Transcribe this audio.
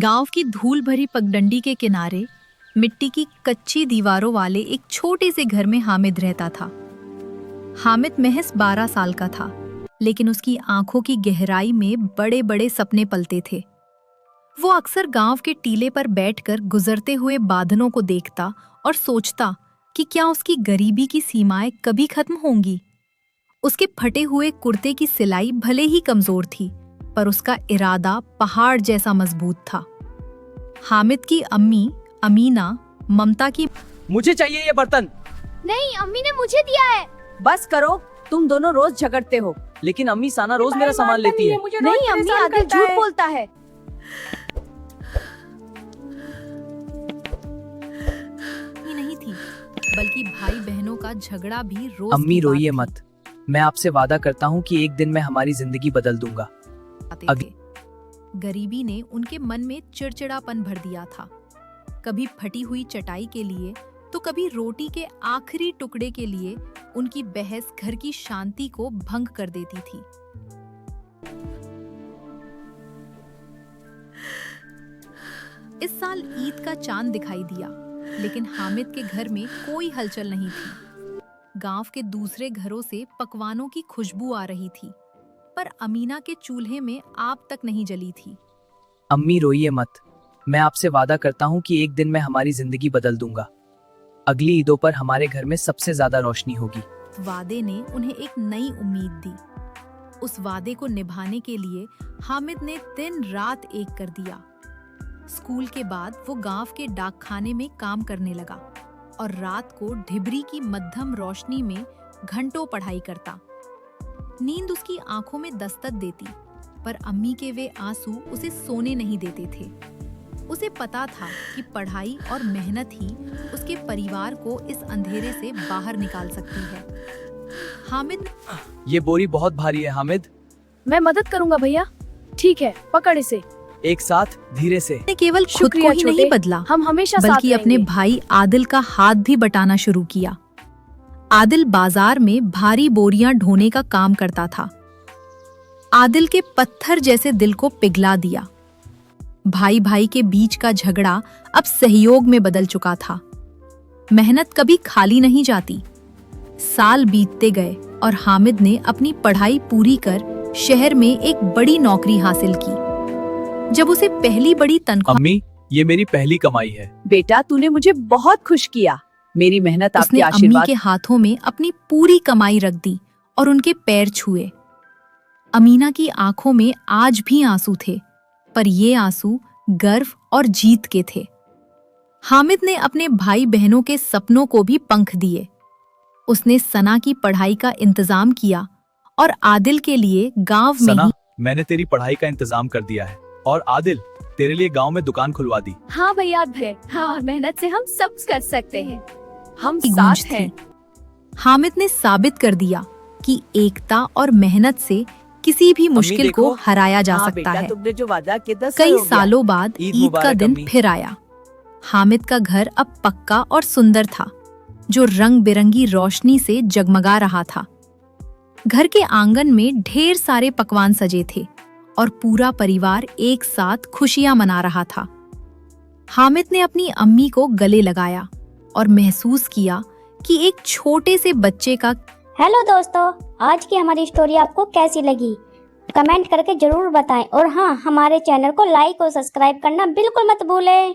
गांव की धूल भरी पगडंडी के किनारे मिट्टी की कच्ची दीवारों वाले एक छोटे से घर में हामिद रहता था। हामिद महज 12 साल का था, लेकिन उसकी आंखों की गहराई में बड़े बड़े सपने पलते थे। वो अक्सर गांव के टीले पर बैठकर गुजरते हुए बादलों को देखता और सोचता कि क्या उसकी गरीबी की सीमाएं कभी खत्म होंगी। उसके फटे हुए कुर्ते की सिलाई भले ही कमजोर थी, पर उसका इरादा पहाड़ जैसा मजबूत था। हामिद की अम्मी अमीना ममता की मुझे चाहिए ये बर्तन। नहीं, अम्मी ने मुझे दिया है। बस करो, तुम दोनों रोज झगड़ते हो। लेकिन अम्मी साना रोज मेरा सामान लेती है। नहीं अम्मी, आदिल झूठ बोलता है। ही नहीं थी, बल्कि भाई बहनों का झगड़ा भी रोज अम्मी की बात रोइए थी। मत, मैं आपसे वादा करता हूँ कि एक दिन मैं हमारी जिंदगी बदल दूंगा। थे। गरीबी ने उनके मन में चिड़चिड़ापन भर दिया था। कभी फटी हुई चटाई के लिए तो कभी रोटी के आखिरी टुकड़े के लिए उनकी बहस घर की शांति को भंग कर देती थी। इस साल ईद का चांद दिखाई दिया, लेकिन हामिद के घर में कोई हलचल नहीं थी। गांव के दूसरे घरों से पकवानों की खुशबू आ रही थी, पर अमीना के चूल्हे में आग तक नहीं जली थी। अम्मी रोइए मत, मैं आपसे वादा करता हूँ कि एक दिन मैं हमारी जिंदगी बदल दूंगा। अगली ईदों पर हमारे घर में सबसे ज्यादा रोशनी होगी। वादे ने उन्हें एक नई उम्मीद दी। उस वादे को निभाने के लिए हामिद ने दिन रात एक कर दिया। स्कूल के बाद वो गांव के डाकखाने में काम करने लगा और रात को ढिबरी की मध्यम रोशनी में घंटों पढ़ाई करता। नींद उसकी आंखों में दस्तक देती, पर अम्मी के वे आंसू उसे सोने नहीं देते थे। उसे पता था कि पढ़ाई और मेहनत ही उसके परिवार को इस अंधेरे से बाहर निकाल सकती है। हामिद, ये बोरी बहुत भारी है हामिद। मैं मदद करूंगा भैया। ठीक है, पकड़ इसे। एक साथ धीरे से। ने केवल खुद को शुक्रिया ही नहीं छोटे, बदला, हम हमेशा साथ बल्कि अपने रहेंगे। भाई आदिल का हाथ भी बटाना शुरू किया। आदिल बाजार में भारी बोरियां ढोने का काम करता था। आदिल के पत्थर जैसे दिल को पिघला दिया। भाई भाई के बीच का झगड़ा अब सहयोग में बदल चुका था। मेहनत कभी खाली नहीं जाती। साल बीतते गए और हामिद ने अपनी पढ़ाई पूरी कर शहर में एक बड़ी नौकरी हासिल की। जब उसे पहली बड़ी तनख्वाह अम्मी, ये मेरी पहली कमाई है। बेटा, तूने मुझे बहुत खुश किया। मेरी मेहनत आपके उसने अम्मी आशीर्वाद। के हाथों में अपनी पूरी कमाई रख दी और उनके पैर छुए। अमीना की आंखों में आज भी आंसू थे, पर ये आंसू गर्व और जीत के थे। हामिद ने अपने भाई बहनों के सपनों को भी पंख दिए। उसने सना की पढ़ाई का इंतजाम किया और आदिल के लिए गांव में सना, ही मैंने तेरी पढ़ाई का इंतजाम कर दिया है। और आदिल, तेरे लिए गांव में दुकान खुलवा दी। हाँ भैया, हाँ, मेहनत से हम सब कर सकते हैं। हम की साथ गूंज हैं। थी। हामिद ने साबित कर दिया कि एकता और मेहनत से किसी भी मुश्किल देखो। को हराया जा हाँ सकता बेटा, है। तुमने जो वादा किया 10 कई साल हो गया। सालों बाद ईद ईद का मुबारक दिन अम्मी। फिर आया। हामिद का घर अब पक्का और सुंदर था, जो रंग बिरंगी रोशनी से जगमगा रहा था। घर के आंगन में ढेर सारे पकवान सजे थे और पूरा परिवार एक साथ खुशियां मना रहा था। हामिद ने अपनी अम्मी को गले लगाया और महसूस किया कि एक छोटे से बच्चे का हेलो दोस्तों, आज की हमारी स्टोरी आपको कैसी लगी? कमेंट करके जरूर बताएं और हाँ, हमारे चैनल को लाइक और सब्सक्राइब करना बिल्कुल मत भूलें।